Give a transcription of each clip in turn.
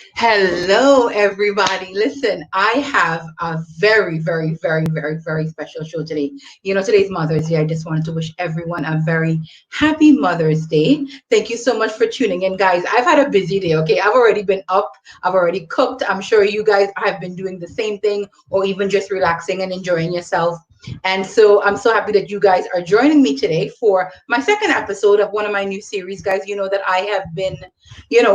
Hello, everybody. Listen, I have a very, very, very, very, very special show today. Today's Mother's Day. I just wanted to wish everyone a very happy Mother's Day. Thank you so much for tuning in, guys. I've had a busy day, okay? I've already been up, I've already cooked. I'm sure you guys have been doing the same thing or even just relaxing and enjoying yourself. And so I'm so happy that you guys are joining me today for my second episode of one of my new series, guys. You know that I have been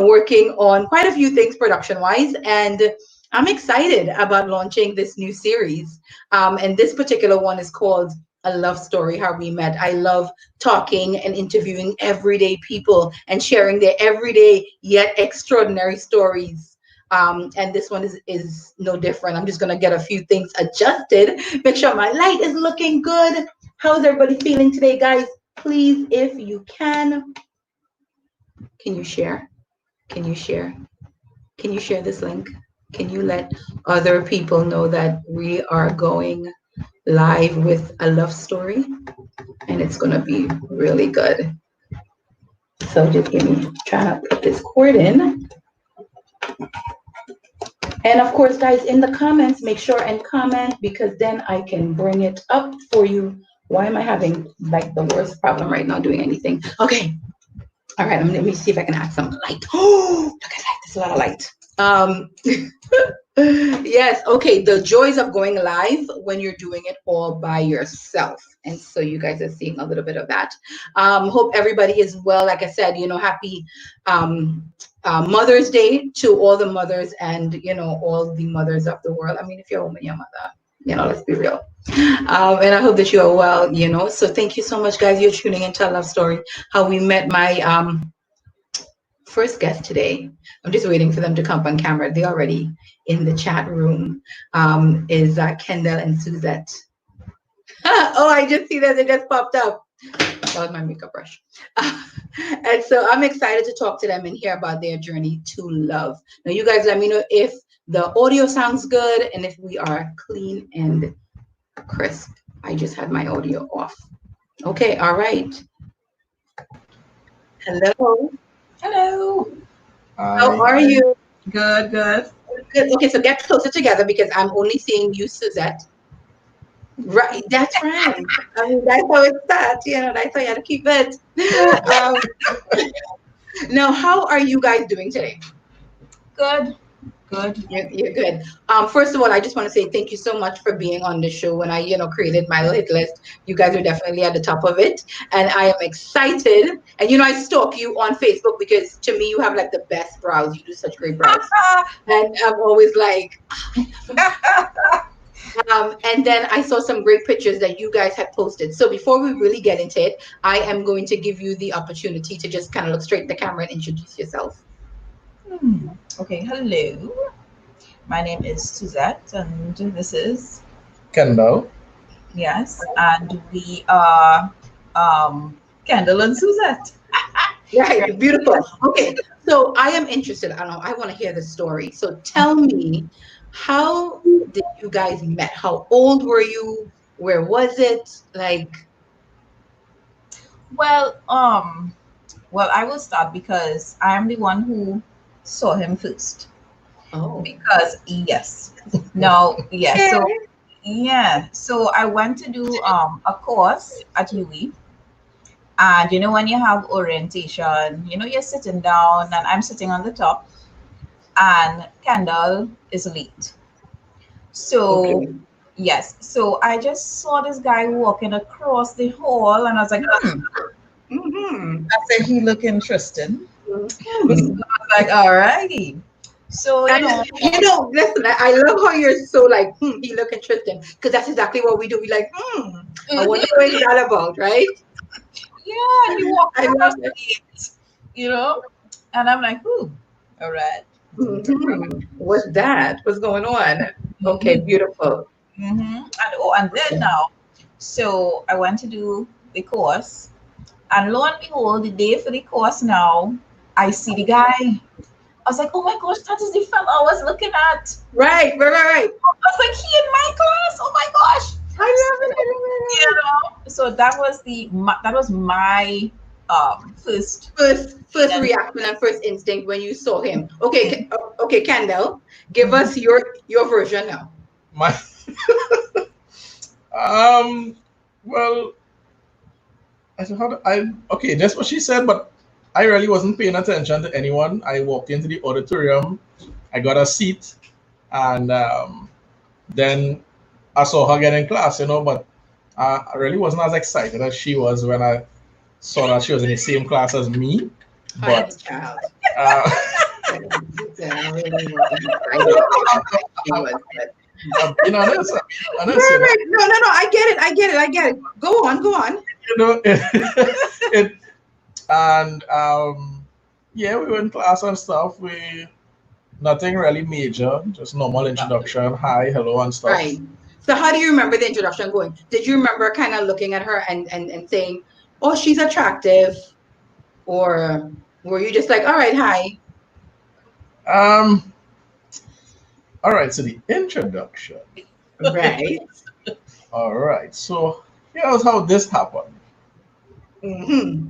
working on quite a few things production wise. And I'm excited about launching this new series. And this particular one is called A Love Story, How We Met. I love talking and interviewing everyday people and sharing their everyday yet extraordinary stories. And this one is no different. I'm just going to get a few things adjusted, make sure my light is looking good. How's everybody feeling today, guys? Please, if you can you share? Can you share? Can you share this link? Can you let other people know that we are going live with a love story and it's going to be really good? So just give me, trying to put this cord in. And of course, guys, in the comments, make sure and comment because then I can bring it up for you. Why am I having like the worst problem right now doing anything? Okay. All right, let me see if I can add some light. Oh, look at that. There's a lot of light. Yes, okay. The joys of going live when you're doing it all by yourself. And so you guys are seeing a little bit of that. Hope everybody is well. Like I said, happy Mother's Day to all the mothers and, all the mothers of the world. I mean, if you're a woman, your mother, let's be real. And I hope that you are well, So thank you so much, guys. You're tuning into a love story. How we met my first guest today. I'm just waiting for them to come up on camera. They're already in the chat room. Is Kendall and Suzette. Oh, I just see that they just popped up. That was my makeup brush. And so I'm excited to talk to them and hear about their journey to love. Now, you guys let me know if the audio sounds good and if we are clean and crisp. I just had my audio off. Okay, all right. Hello. Hello. How are you? Good. Good. Okay, so get closer together because I'm only seeing you, Suzette. Right, that's right. I mean, that's how it starts. That's how you got to keep it. Now, how are you guys doing today? Good. You're good. First of all, I just want to say thank you so much for being on the show. When I, created my hit list, you guys are definitely at the top of it, and I am excited. And I stalk you on Facebook because to me, you have like the best brows. You do such great brows, and I'm always like. And then I saw some great pictures that you guys had posted. So before we really get into it, I am going to give you the opportunity to just kind of look straight at the camera and introduce yourself. Okay, hello. My name is Suzette, and this is Kendall. yes, and we are Kendall and Suzette. Right, beautiful. Okay, so I am interested. I want to hear the story. So tell me, how did you guys met? How old were you? Where was it? Like, Well, I will start because I am the one who saw him first. oh, Because yes, no, yes. So I went to do a course at UWI. And when you have orientation, you're sitting down and I'm sitting on the top and Kendall is late. So, okay. yes. So I just saw this guy walking across the hall and I was like, Mm-hmm. I said, he look interesting. So Hmm. I was like, all righty. So, And listen, I love how you're so like, he look interesting. Because that's exactly what we do. We like, I wonder what it's all about, right? yeah, he walked I love across the it. gate, and I'm like, ooh, all right. What's that? What's going on? Okay, Mm-hmm. beautiful. And then now, so I went to do the course, and lo and behold, the day for the course now, I see the guy. I was like, oh my gosh, that is the fellow I was looking at. Right. I was like, he in my class. Oh my gosh. I love it. I love it. I love it. So that was that was my first. First And reaction and first instinct when you saw him. Okay, then, okay, Kendall, give mhm. us your version now. My well, I said, okay, that's what she said, but I really wasn't paying attention to anyone. I walked into the auditorium, I got a seat, and then I saw her get in class, but I really wasn't as excited as she was when I saw that she was in the same class as me. Honey But child. uh, Listen, I really wasn't excited like she was, but that's, right, right. No, no, no. I get it. I get it. I get it. Go on, go on. it, and yeah, we were in class and stuff. We nothing really major, just normal introduction, hi, hello, and stuff. Right. So how do you remember the introduction going? Did you remember kind of looking at her and saying, "Oh, she's attractive," or were you just like, "All right, hi"? Um, all right, so the introduction. Right. All right, so here's how this happened. Mm-hmm.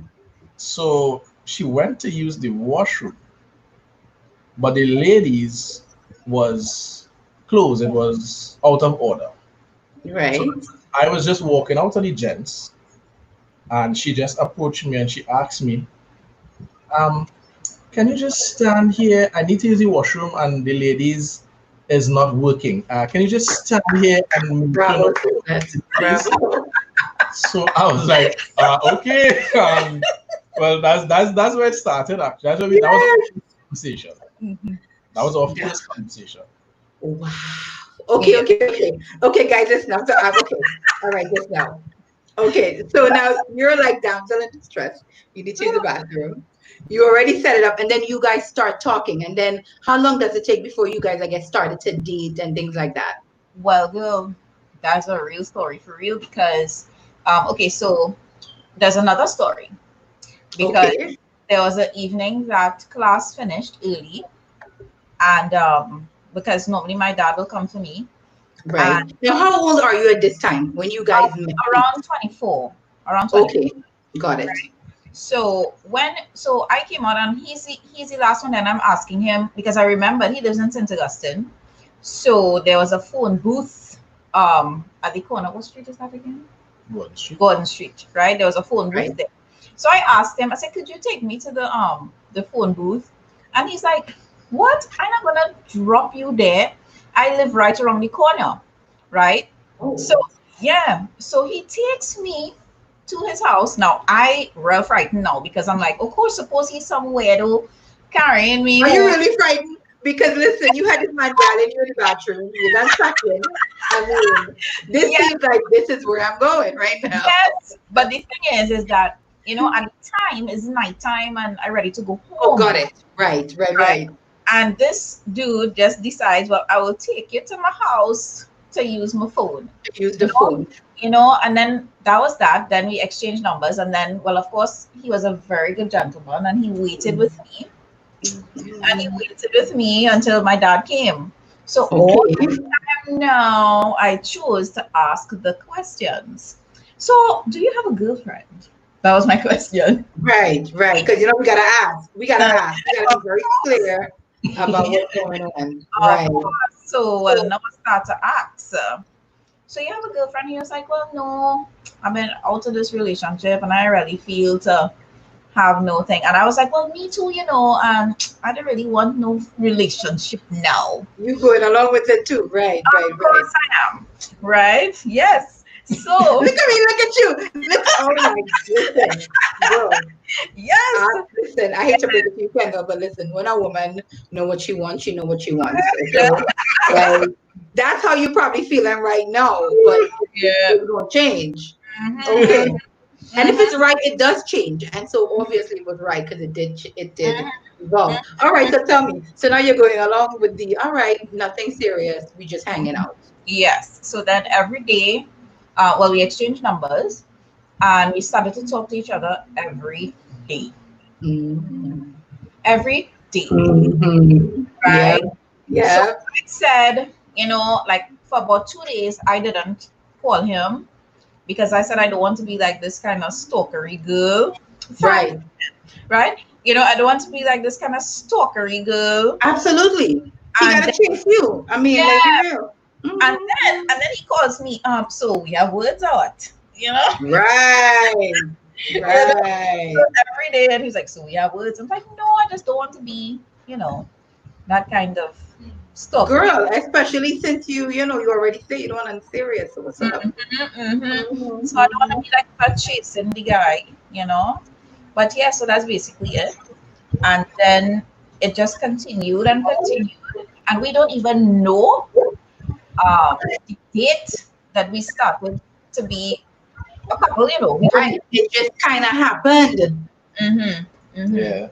So she went to use the washroom, but the ladies was closed. It was out of order. So Right. I was just walking out of the gents, and she just approached me and she asked me, um, "Can you just stand here? I need to use the washroom, and the ladies is not working. Can you just stand here and turn Bravo, off, Suzette. please?" Bravo. So I was like, okay. Well, that's where it started. Actually, that was our Yes. first conversation. Mhm. That was our Yeah. first conversation. Wow. Okay, Yeah. okay, okay. Okay, guys, listen now. So I'm okay. All right, just now. Okay, so now you're like damsel in distress. You need to use the bathroom. You already set it up, and then you guys start talking. And then how long does it take before you guys, I guess, started to date and things like that? Well, girl, that's a real story for real because, okay, so there's another story because Okay, there was an evening that class finished early, and because normally my dad will come to me, and right. Now, how old are you at this time when you guys met? around 24, around 24. Okay, got it. So so I came out and he's the last one, and I'm asking him because I remember he lives in St. Augustine. So there was a phone booth at the corner. What street is that again? What? She- Gordon Street, right? There was a phone Right. booth there. So I asked him, I said, could you take me to the phone booth? And he's like, what? I'm not gonna drop you there. I live right around the corner, right? So Oh, yeah, so he takes me to his house. Now I real frightened now because I'm like, of course, suppose he's some weirdo carrying me are you home. really frightened? Because listen, you had this man galling you in the bathroom. You done sucking. I mean, this Yes, seems like this is where I'm going right now. yes. But the thing is that at the time it's nighttime and I'm ready to go Oh, home, got it. Right, right, right? right. And this dude just decides, well, I will take you to my house to use my phone. Use You the know, phone. and then that was that. Then we exchanged numbers, and then, well, of course, he was a very good gentleman, and he waited with me, and he Mhm. waited with me until my dad came. So all Okay. the time now, I chose to ask the questions. So, do you have a girlfriend? That was my question. Right, right. Because we gotta ask. We gotta ask. We gotta be Of very course. clear about what's going on. Of Right. course. So, well, now I start to ask. So you have a girlfriend? He was like, well, no, I've been out of this relationship and I really feel to have no thing. And I was like, well, me too, I don't really want no relationship now. You going along with it too. Right, right, Of right. course I am. Right? Yes. So, Look at me, look at you. Look, oh my, listen, bro. yes. Listen, I hate to break it to you, Kendall, but listen, when a woman know what she wants, she know what she wants. Yeah. Okay, like that's how you probably feeling right now, but Yeah. it's gonna change. Okay, Mm-hmm. and if Mm-hmm. it's right, it does change, and so obviously it was right because it did Mm-hmm. evolve. All right, so tell me. So now you're going along with the all right, nothing serious. We just hanging out. Yes. So then every day, well, we exchanged numbers and we started to talk to each other every day. Mm-hmm. Every day. Mm-hmm. Yeah, Right? So yeah. I said, like for about 2 days, I didn't call him because I said I don't want to be like this kind of stalkery girl. Right. right? You know, I don't want to be like this kind of stalkery girl. Absolutely. He And gotta then, chase you. I mean, let's be yeah, real. and Mhm. then he calls me up. So we have words out, you know. Right. You know, Right. every day, and he's like, "So we have words." I'm like, "No, I just don't want to be, you know, that kind of stalkery." Girl, especially since you already say you don't want to serious. So what's up? So I don't want to Mhm. be like that chasing the guy, you know. But yeah, so that's basically it. And then it just continued and continued, and we don't even know the date that we started to be a couple. You know, we don't Right. even. It just kind of happened. Mm-hmm, mm-hmm, Yeah.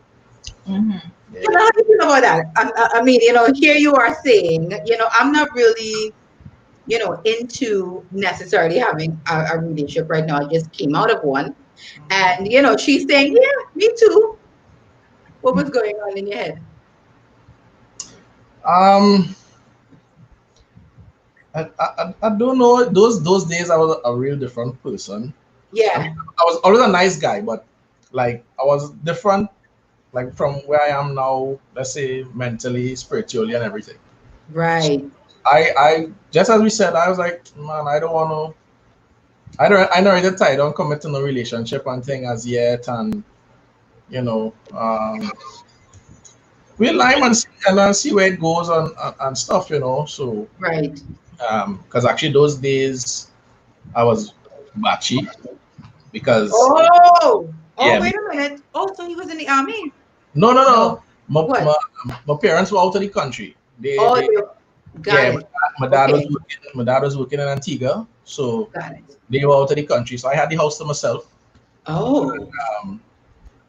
mm-hmm. You know, Yeah. how do you feel about that? I mean, here you are saying, I'm not really, into necessarily having a relationship right now. I just came out of one. And, she's saying, yeah, me too. What was going on in your head? Um, I don't know. Those days I was a real different person. I mean, Yeah, I was always a nice guy, but like I was different, like from where I am now. Let's say mentally, spiritually, and everything. So right. I just as we said, I was like, man, I don't want to. I know already tired. Don't commit to no relationship and thing as yet, and you know, we'll lime and then see where it goes and stuff, So, Right. because actually those days I was batchy because Oh, yeah, wait a minute. Oh, so he was in the army. no. No. What? My parents were out of the country. Oh, They got yeah, it. my dad was Okay, working. My dad was working in Antigua, so got it. they were out of the country. So I had the house to myself. Oh, Um,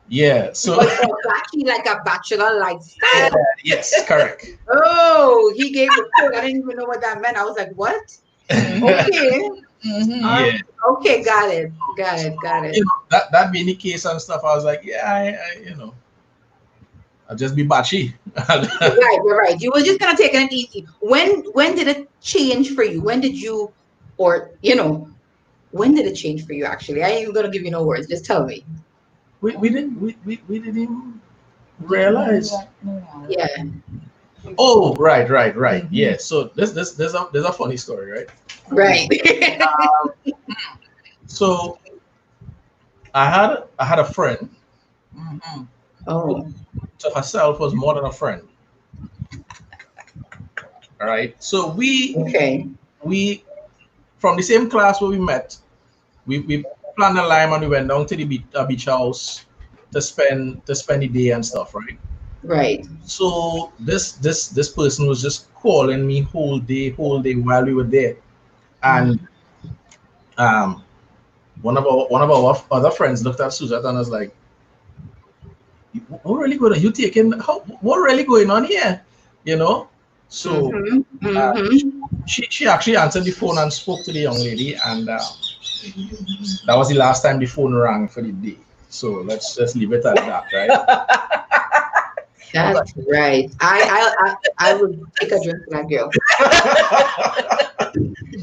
yeah. So actually like a bachelor yeah, lifestyle. yes, correct. Oh, he gave the code. I didn't even know what that meant. I was like, what? Okay. Mm-hmm. Uh, Yeah. okay, got it. Got So, it. Got it. that being the case and stuff, I was like, yeah, I'll just be batchy. Right, you're right. You were just gonna take it easy. When did it change for you? When did you or when did it change for you actually? I ain't even gonna give you no words. Just tell me. We didn't even Didn't know realize. what no. Yeah. Oh, right. Mm-hmm. Yeah. So there's a funny story, right? Right. So I had a friend Mm-hmm. who Oh, to herself was more than a friend. All right. So okay. we from the same class where we met, we planned a lime and we went down to the beach house to spend the day and stuff, right? Right. So this person was just calling me whole day while we were there, and Mhm. um one of our other friends looked at Suzette and was like, "What really going on? You taking what really going on here?" You know. So Mhm. uh, Mhm. she actually answered the phone and spoke to the young lady, and that was the last time the phone rang for the day. So let's just leave it at that, right? That's right. I would take a drink for that girl.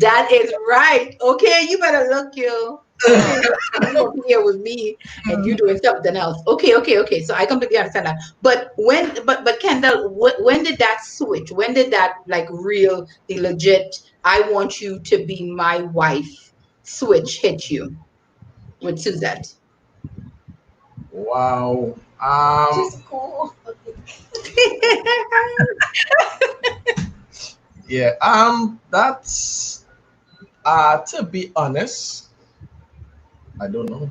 That is right. Okay, you better look you. Okay, you over here with me and you doing something else. Okay. So I completely understand that. But Kendall, when did that switch? When did that like real, the legit, I want you to be my wife switch hit you with Suzette? Wow. Just cool. Yeah. That's to be honest, I don't know.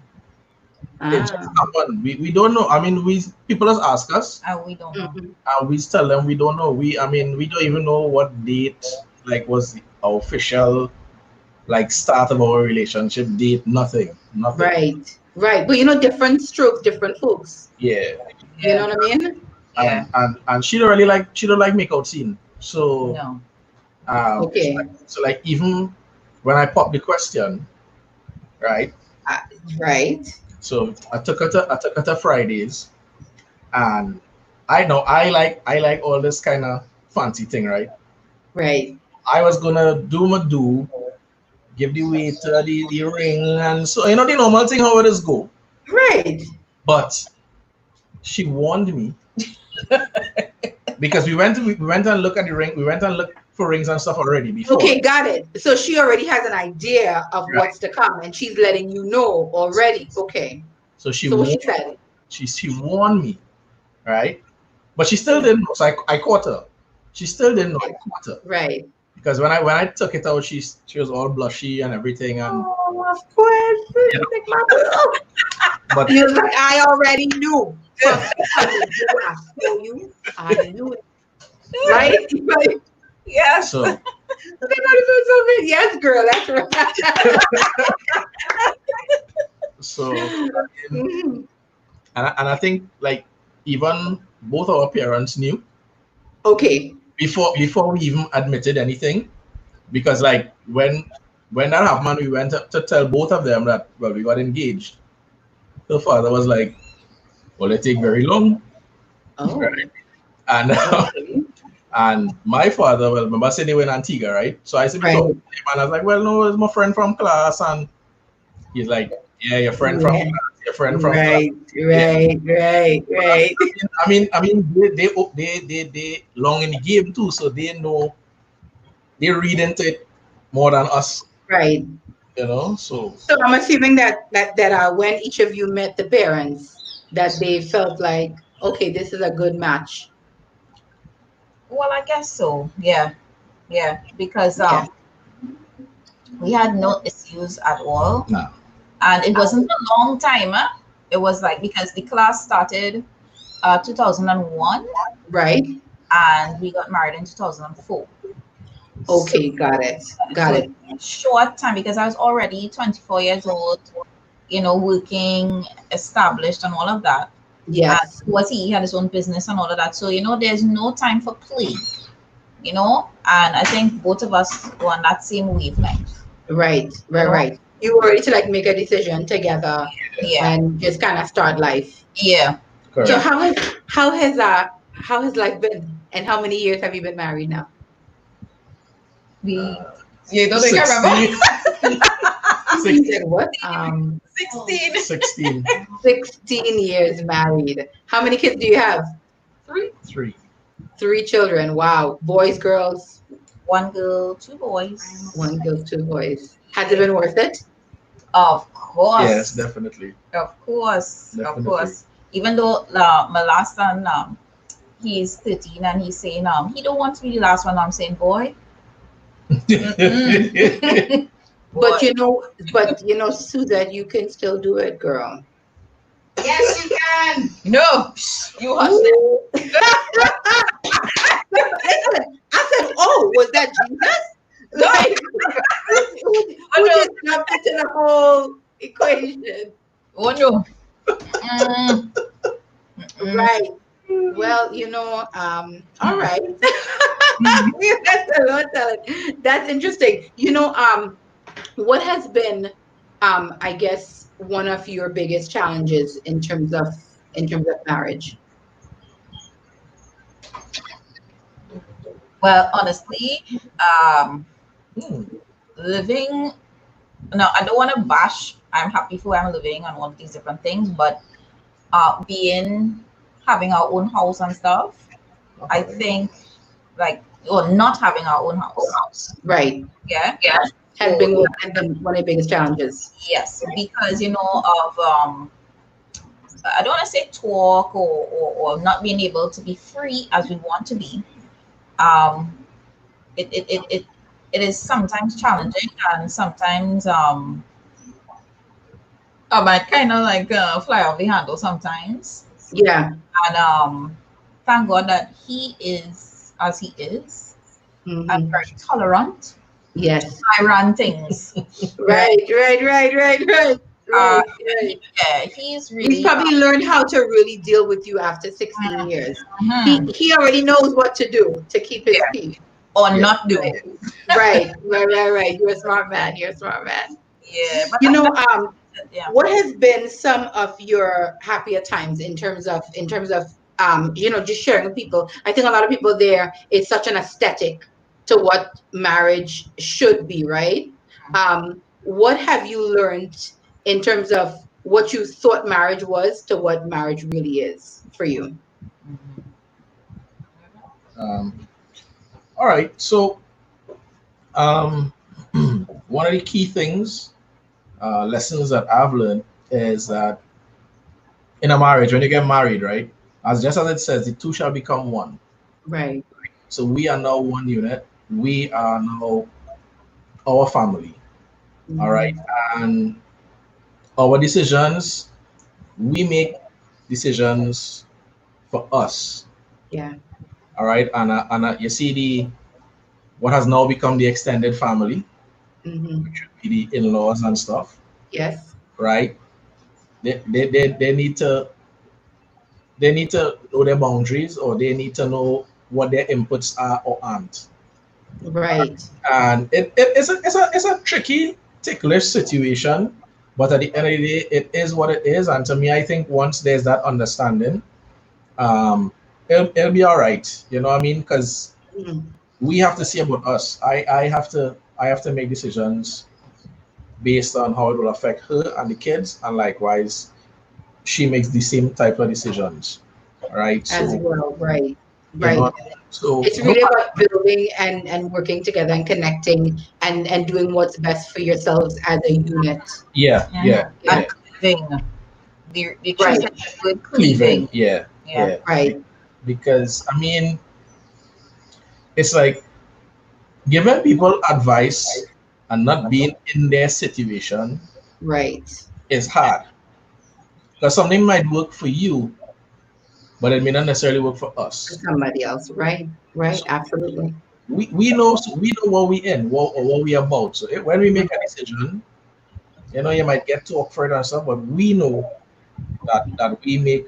It just Ah. happened. We don't know. I mean, we people just ask us, We don't know. Mhm. and we tell them we don't know. We don't even know what date like was the official like start of our relationship date. Nothing. Right. But different strokes, different folks. Yeah. You Yeah. know what I mean? Yeah. And she don't like make out scene. So No. Okay. so like even when I popped the question, right? Uh, right. So I took her to Fridays, and I know I like all this kind of fancy thing, right? Right. I was gonna do my do, give the waiter the ring, and so the normal thing how it is go. Right. But she warned me because we went and look at the ring. We went and look for rings and stuff already before. Okay, got it. So she already has an idea of Right. what's to come, and she's letting you know already. Okay. So she So what she warned, said? she warned me, right? But she still didn't know. So I caught her. She still didn't know I caught her. Right. Because when I took it out, she was all blushy and everything. And Oh, of course. you know, Like my girl. but He was like, I already knew. From 600, I saw you. I knew it. Right? Right. Yes. so Yes, girl, that's right. so Mhm. and I think like even both our parents knew Okay. before we even admitted anything. Because like when that happened, we went to tell both of them that well we got engaged. The father was like, "Well, it take very long," Oh, right? And okay. and my father, well, remember saying they were in Antigua, right? So I said, we Right. talked to him, and I was like, "Well, no, it's my friend from class," and he's like, "Yeah, your friend from Yeah. class, your friend from class." Right, Yeah, right, right, but right. I mean, they long in the game too, so they know they read into it more than us, Right. So So I'm assuming that when each of you met the parents, that they felt like, okay, this is a good match. Well, I guess so. Yeah. Yeah. Because Yeah. we had no issues at all. no. And it wasn't a long time. Huh? It was like because the class started 2001 Right. and we got married in 2004. So, Okay, got it. Got so it. short time because I was already 24 years old, working, established, and all of that. And Yes. he had his own business and all of that. So, there's no time for play, and I think both of us were on that same wavelength, Right. you Right. know? Right. You were ready to like make a decision together Yeah. and just kind of start life. Yeah. So Correct. how has life been? And how many years have you been married now? We, Uh, you don't think I remember? 16, You said what? 16. 16, 16 years married. How many kids do you have? 3. 3. 3 children. Wow. Boys, girls, One girl, 2 boys. one girl, 2 boys. Has it been worth it? Of Yes, course. definitely. Of course. Of Definitely. course. Even though my last son, he's 13 and he's saying, he don't want to be the last one. I'm saying, boy. Mm-mm. But Boy. Suzette, you can still do it, girl. Yes, you can. No, you hush them. Ooh. Listen, I said, oh, was that Jesus? Like, who just jumped into the whole equation? Oh no. Mm. Mm. Right. Well, all right. That's a lot of talent. That's interesting. What has been, I guess, one of your biggest challenges in terms of marriage? Well, honestly, um, Hmm. living. No, I don't want to bash. I'm happy for where I'm living and all of these different things, but having our own house and stuff, I think, like, or not having our own house. Right. Yeah. Yeah. Has So, been one of the biggest challenges. yes, because of I don't want to say talk or not being able to be free as we want to be. Um, it is sometimes challenging and sometimes I might kind of like fly off the handle sometimes. Yeah. And thank God that he is as he is and Hmm. very tolerant. Yes. I run things. Right. Right. Right. Right. Right. Uh, Right. Right. yeah, he's He's really probably learned how to really deal with you after 16 years. He mhm, he already knows what to do to keep his yeah, peace. or Yeah. not do Right. it. Right. Right. Right. Right. You're a smart man. You're a smart man. Yeah, but You know, yeah. what has been some of your happier times in terms of just sharing with people? I think a lot of people there, it's such an aesthetic to what marriage should be, right? What have you learned in terms of what you thought marriage was to what marriage really is for you. Mhm. Um, all right. So um, one of the key things, lessons that I've learned is that in a marriage, when you get married, right, as just as it says, the two shall become one. Right. So we are now one unit. We are now our family. All right. Mhm. And our decisions, we make decisions for us. Yeah. All right. And you see what has now become the extended family, Hmm. which would be the in-laws and stuff, Yes. right? They need to know their boundaries, or they need to know what their inputs are or aren't. Right. And it's a tricky, ticklish situation, but at the end of the day, it is what it is. And to me, I think once there's that understanding, it'll be all right. You know what I mean? Because Mhm. we have to see about us. I have to make decisions based on how it will affect her and the kids, and likewise, she makes the same type of decisions. Right? As So well. Right. you know, Right. so It's no, really about building and working together and connecting and doing what's best for yourselves as a unit. yeah, Mhm. yeah, Yeah. And yeah, cleaving. The choosing Right. the word cleaving, cleaving. yeah, Yeah. yeah. Right. Because I mean, it's like giving people advice and not being in their situation Right. is hard. Because something might work for you, but it may not necessarily work for For us. somebody else. Right. Right. So Absolutely. we know what we in, what we about. So when we make a decision, you might get talk for it and stuff, but we know that we make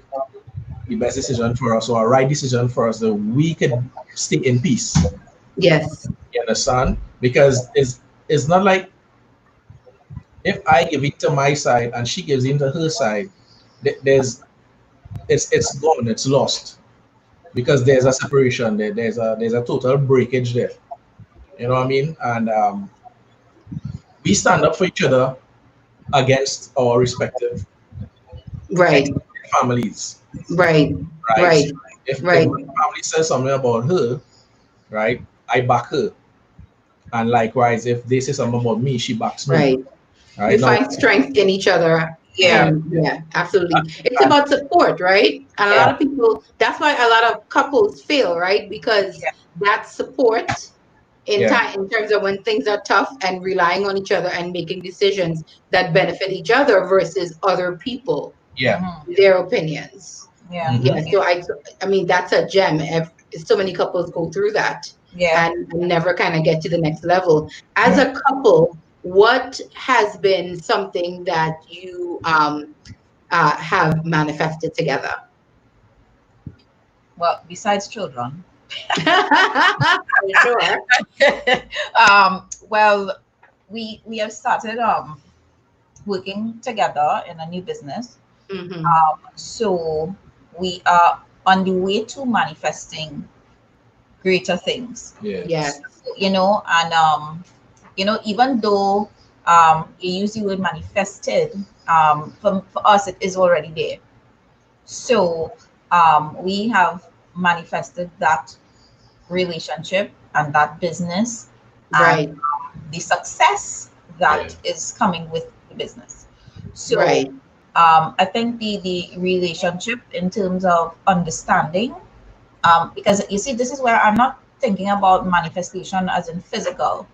the best decision for us, or a right decision for us, that we could stay in peace. Yes. You understand? Because it's not like if I give it to my side and she gives in to her side, there's it's gone, it's lost, because there's a separation there. There's a total breakage there. You know what I mean? And we stand up for each other against our respective Right. extended families, Right. right? So Right. if Right. my family says something about her, right, I back her. And likewise, if they say something about me, she backs me. Right. Right You now, find strength in each other. Yeah. yeah, And yeah, absolutely. It's and, about support, right? And a Yeah. lot of people, that's why a lot of couples fail, right? Because Yeah. that support in yeah, time, in terms of when things are tough, and relying on each other and making decisions that benefit each other versus other people, yeah. Mhm. their opinions. Yeah. Hmm. Yeah. So I mean, that's a gem. If so many couples go through that Yeah. and never kind of get to the next level. As a couple, what has been something that you have manifested together? Well, besides children. For sure. Well, we have started working together in a new business. Hmm. So we are on the way to manifesting greater things. Yeah, Yes. And even though you use the word manifested, for us it is already there. So we have manifested that relationship and that business and Right. the success yeah, that is coming with the business. So Right. I think the relationship in terms of understanding, because you see, this is where I'm not thinking about manifestation as in physical,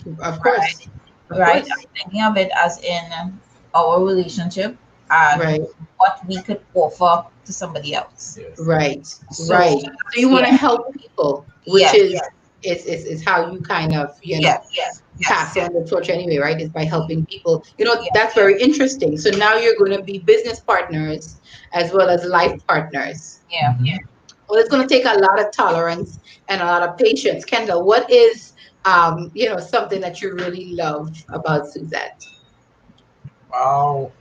Of right? course. Of Right. course. I'm thinking of it as in our relationship and Right. what we could offer to somebody else. yeah, Right. So Right. So you want to yeah, help people, which yes, is how you kind of, yes, pass yes, on the torch anyway, right? Is by helping people. yeah, That's very interesting. So now you're going to be business partners as well as life partners. yeah. hmm Well, it's going to take a lot of tolerance and a lot of patience. Kendall, what is something that you really love about Suzette? Wow,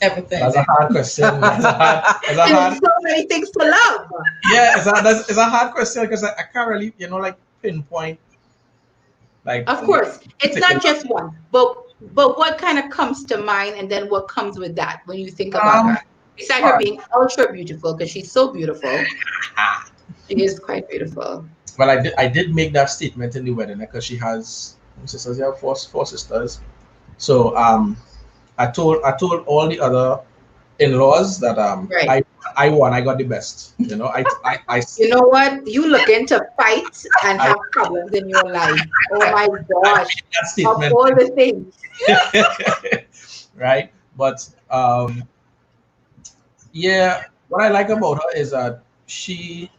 Everything. that's a hard question. There's so many things to love. Yeah, it's a hard question because I can't really, like pinpoint like Of one course, it's not particular. just one, but But what kind of comes to mind, and then what comes with that when you think about Um, her? Beside her Fun. being ultra beautiful, because she's so beautiful, she is quite beautiful. Well, I did make that statement in the wedding because she has how many sisters. You have four sisters. So I told all the other in-laws that Right. I won. I got the best. You know, You know what? You looking to fight and I have problems in your life. Oh I my gosh. made that Of statement. all the things. Right? But yeah, what I like about her is that she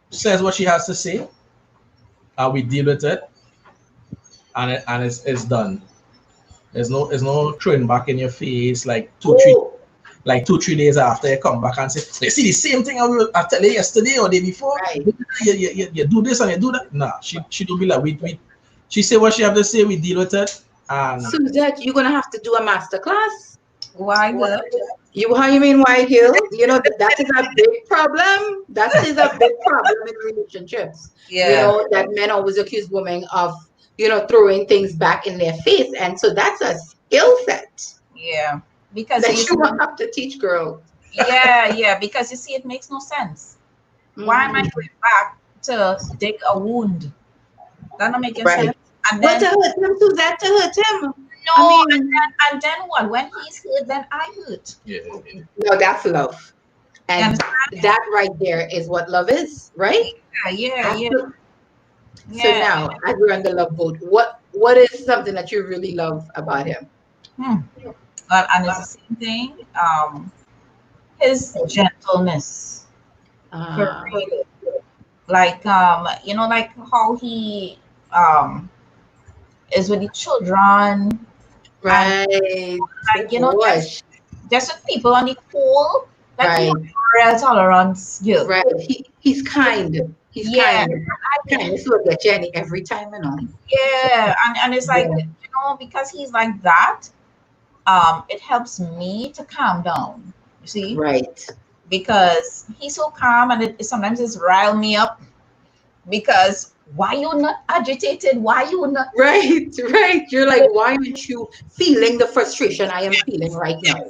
says what she has to say, and we deal with it, and it's done. There's no throwing back in your face like Oh, 2 3 days after you come back and say, you see the same thing I tell you yesterday or day before. right. You do this and you do that. Nah, she don't be like we she say what she have to say, we deal with it. And Suzette, you're gonna have to do a master class. Why good? You how you mean why Gil? You know that is a big problem. That is a big problem in relationships. You Yeah, know, that men always accuse women of, throwing things back in their face. And so that's a skill set yeah. Because that you you see, will have to teach girls. yeah. Because you see, it makes no sense. Why am I Mhm. going back to dig a wound? That don't make any Right. sense. And But to then hurt him, Suzette, to hurt him. I no, mean, and then what? When he's hurt, then I hurt. yeah, no, that's love. You And understand? that right there is what love is, right? Yeah. Absolutely. So Yeah. now, as we're on the love boat, what is something that you really love about him? Hmm. Well, and it's the same thing. His gentleness for Uh, real. Like like how he um is with the children and right. Oh like gosh. just with people on the whole, like he Right. has real tolerance. Yeah. Right. He's kind. He's Yeah. kind. Kindness will get you every time. Yeah. And it's like, Yeah. because he's like that, it helps me to calm down. You see? Right. Because he's so calm and it sometimes it's rile me up because why you not agitated? Why you not Right. Right. You're like, why aren't you feeling the frustration I am feeling right now?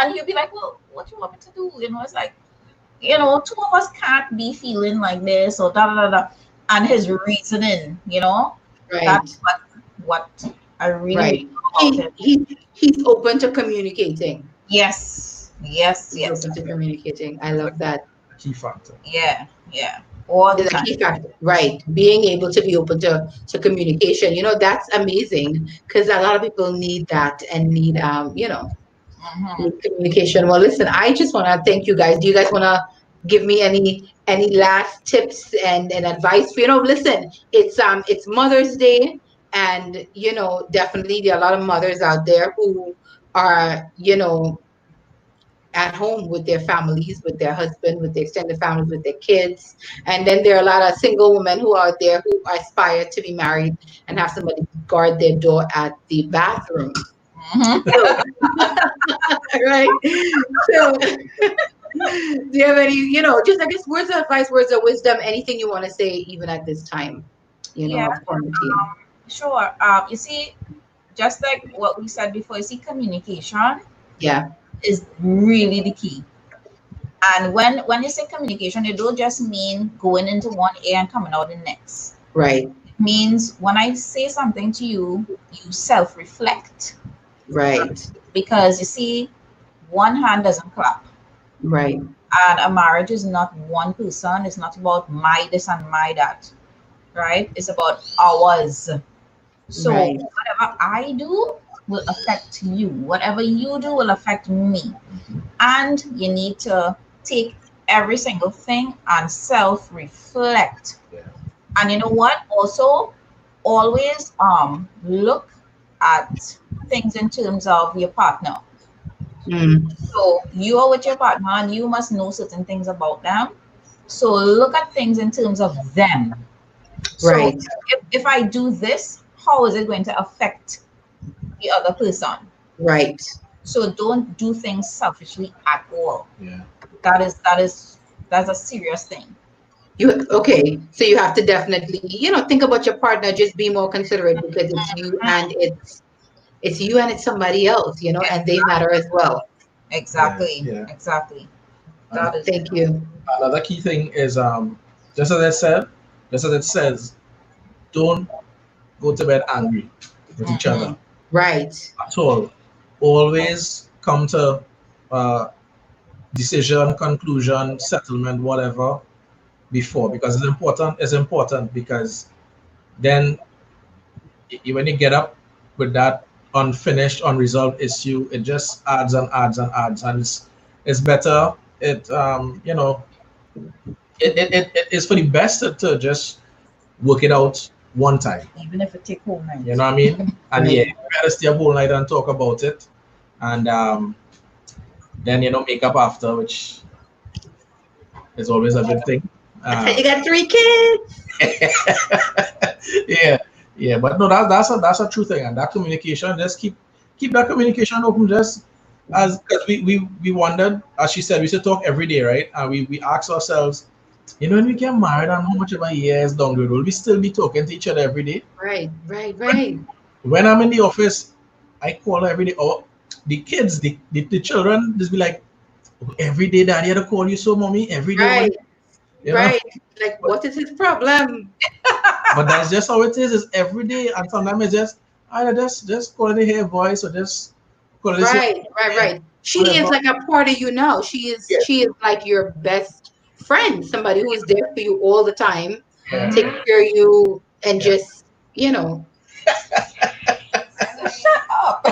and he'll be like, well, what you want me to do? It's like, two of us can't be feeling like this or da da da da. And his reasoning, Right. that's what I really, Right. really love about him. He's open to communicating. Yes, yes, He's yes. open to communicating. I love that. key factor. Yeah, all the Is a time. key factor, right? Being able to be open to communication, that's amazing because a lot of people need that and need Hmm. need communication. Well, listen, I just want to thank you guys. Do you guys want to give me any last tips and advice? Listen, it's Mother's Day, and definitely there are a lot of mothers out there who are at home with their families, with their husband, with their extended families, with their kids. And then there are a lot of single women who are there who aspire to be married and have somebody guard their door at the bathroom. Hmm. So, right. So, do you have any, just I guess words of advice, words of wisdom, anything you want to say, even at this time, Yeah, of quarantine? sure. You see, just like what we said before, you see, communication Yeah. is really the key. And when you say communication, it don't just mean going into one ear and coming out the next. Right. It means when I say something to you, you self-reflect. Right. Because you see, one hand doesn't clap. Right. And a marriage is not one person, it's not about my this and my that, right? It's about ours. So Right. whatever I do will affect you. Whatever you do will affect me. And you need to take every single thing and self-reflect. Yeah. And you know what? Also, always look at things in terms of your partner. Mm. So you are with your partner and you must know certain things about them. So look at things in terms of them. So Right. if I do this, how is it going to affect the other person? Right. So don't do things selfishly at all. Yeah. That's a serious thing. Okay, so you have to definitely, think about your partner, just be more considerate because it's you and It's you and it's somebody else, and they matter as well. Yeah, Exactly. yeah. Exactly. And That is Thank you. another key thing is just as I said, just as it says, don't go to bed angry with each mm-hmm. other Right. at all. Always come to uh, decision, conclusion, settlement, whatever before, because it's important. It's important because then when you get up with that unfinished, unresolved issue, it just adds and adds and adds, and it's better. It it is for the best to just work it out one time. Even if it take whole You night. know what I mean? And yeah, Right. you better stay up all night and talk about it, and then make up after, which is always a good thing. That's how Um, you got 3 kids. yeah, yeah, but no, that's a true thing, and that communication, just keep that communication open, just as because we wondered, as she said, we should talk every day, right? And we ask ourselves, when we get married and how much of a years down the road, will we still be talking to each other every day? Right, right, When, right, when I'm in the office, I call her every day. Oh, the kids, the children, just be like, every day, daddy had to call you, so mommy, every day, right, you know. right. Like, what is his problem? But that's just how it is. It's every day, and sometimes it's just either just call it a hair voice or just call it a Right, right, yeah, right. She is whatever. like a part of you now. She is Yeah, she is like your best friend, somebody who is there for you all the time, yeah, take Mm-hmm. care of you, and yeah. just, you know, So shut up.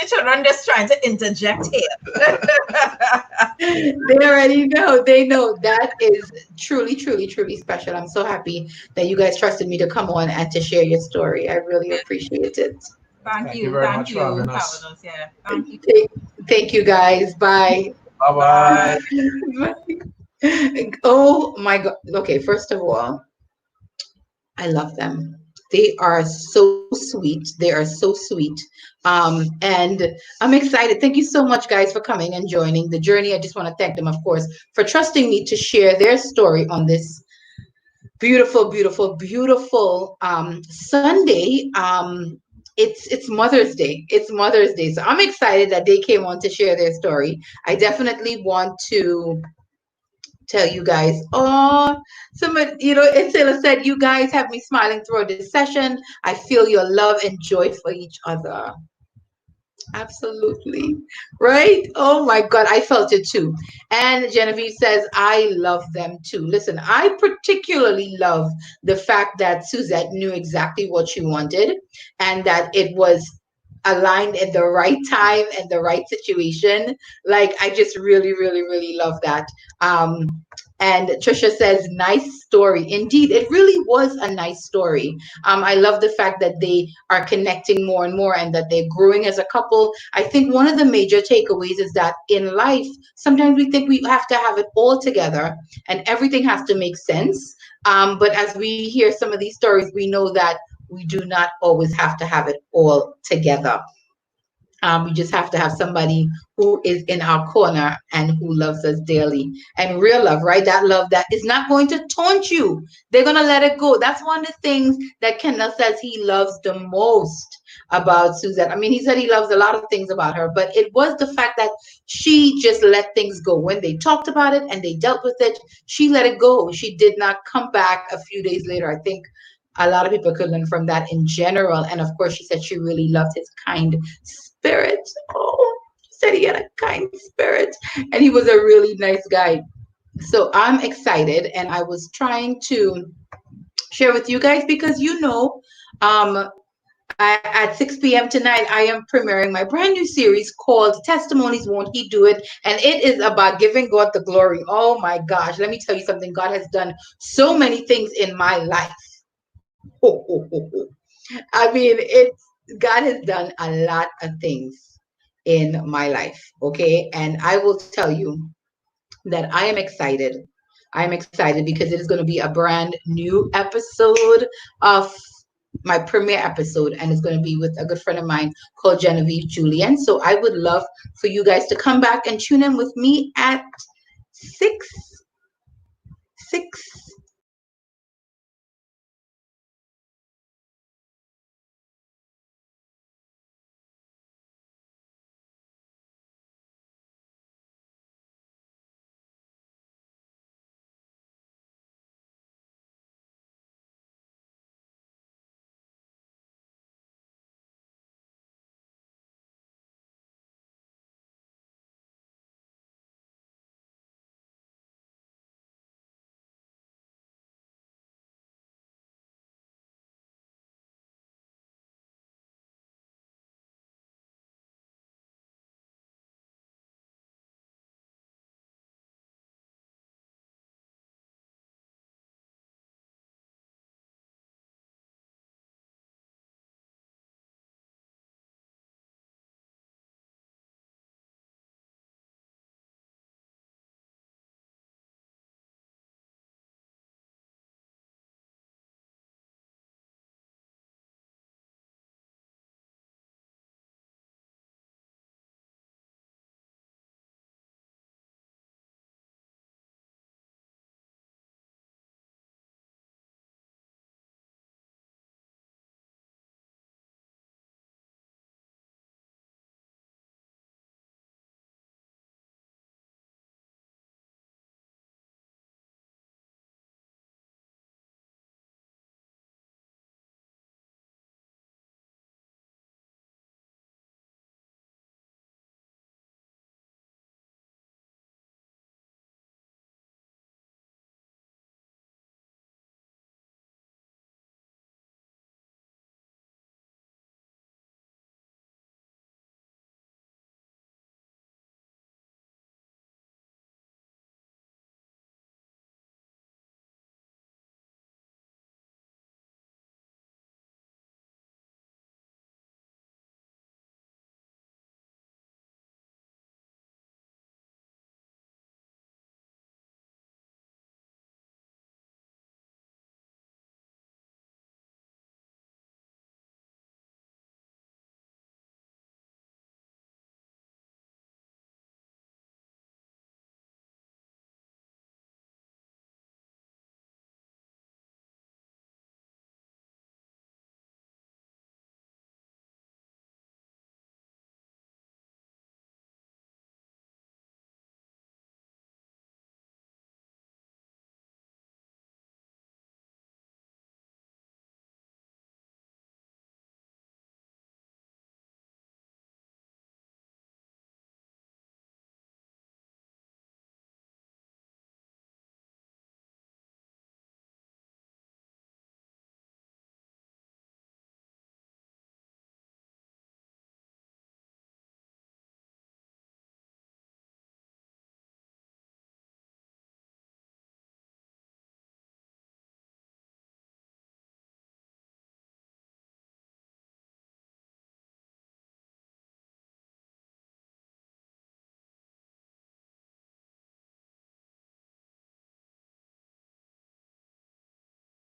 The children just trying to interject here. they already know. They know that is truly, truly, truly special. I'm so happy that you guys trusted me to come on and to share your story. I really appreciate it. Thank Thank you you. very Thank much for you having for having us. us. Yeah. Thank you. Thank, thank you guys. Bye. Bye bye. Bye. Oh my God. Okay, first of all, I love them. They are so sweet. They are so sweet. And I'm excited. Thank you so much, guys, for coming and joining the journey. I just want to thank them, of course, for trusting me to share their story on this beautiful, beautiful, beautiful Sunday. It's Mother's Day. It's Mother's Day. So I'm excited that they came on to share their story. I definitely want to tell you guys, oh, somebody, and Taylor said, you guys have me smiling throughout this session. I feel your love and joy for each other. Absolutely. Right? Oh my God, I felt it too. And Genevieve says, I love them too. Listen, I particularly love the fact that Suzette knew exactly what she wanted and that it was aligned in the right time and the right situation. Like, I just really, really, really love that. Um, and Trisha says, nice story. Indeed, it really was a nice story. I love the fact that they are connecting more and more and that they're growing as a couple. I think one of the major takeaways is that in life, sometimes we think we have to have it all together and everything has to make sense. But as we hear some of these stories, we know that we do not always have to have it all together. We just have to have somebody who is in our corner and who loves us daily. And real love, right? That love that is not going to taunt you. They're going to let it go. That's one of the things that Kendall says he loves the most about Suzette. I mean, he said he loves a lot of things about her, but it was the fact that she just let things go. When they talked about it and they dealt with it, she let it go. She did not come back a few days later. I think a lot of people could learn from that in general. And of course, she said she really loved his kind spirit. Oh, she said he had a kind spirit and he was a really nice guy. So I'm excited and I was trying to share with you guys because um, at 6 p.m. tonight, I am premiering my brand new series called Testimonies Won't He Do It? And it is about giving God the glory. Oh my gosh, let me tell you something. God has done so many things in my life. I mean, God has done a lot of things in my life. Okay. And I will tell you that I am excited. I am excited because it is going to be a brand new episode of my premiere episode, and it's going to be with a good friend of mine called Genevieve Julian. So I would love for you guys to come back and tune in with me at 6